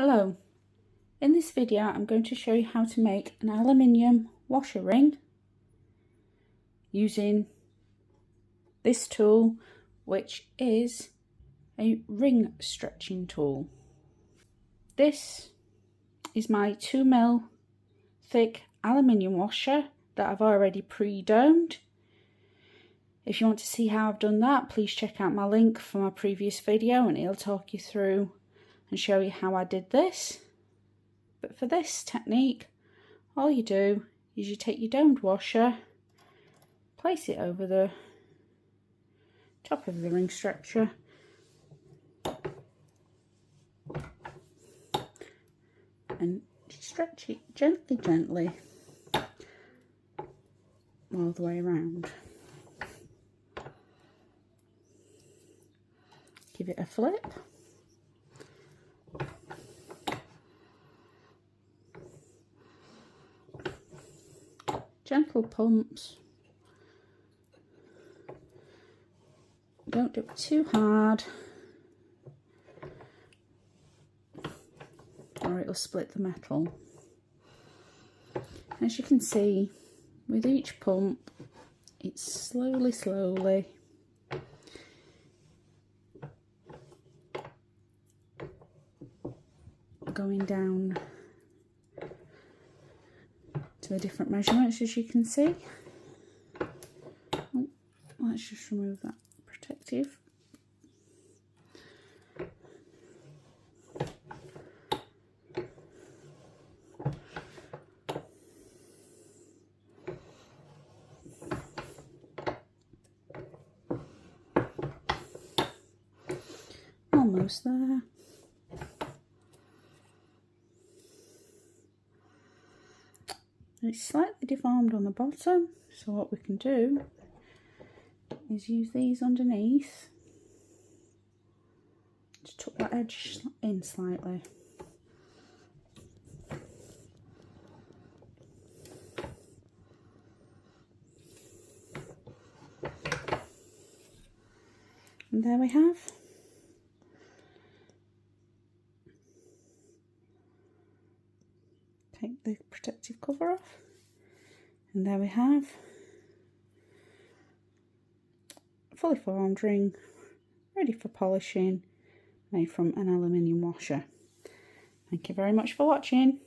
Hello, in this video I'm going to show you how to make an aluminium washer ring using this tool, which is a ring stretching tool. This is my 2mm thick aluminium washer that I've already pre-domed. If you want to see how I've done that, please check out my link from my previous video and it'll talk you through and show you how I did this. But for this technique, all you do is you take your domed washer, place it over the top of the ring stretcher, and stretch it gently all the way around. Give it a flip. Gentle pumps. Don't do it too hard or it'll split the metal. As you can see, with each pump, it's slowly going down to the different measurements, as you can see. Oh, let's just remove that protective. Almost there. It's slightly deformed on the bottom, so what we can do is use these underneath to tuck that edge in slightly. And there we have take the protective cover off, and there we have a fully formed ring ready for polishing, made from an aluminium washer. Thank you very much for watching.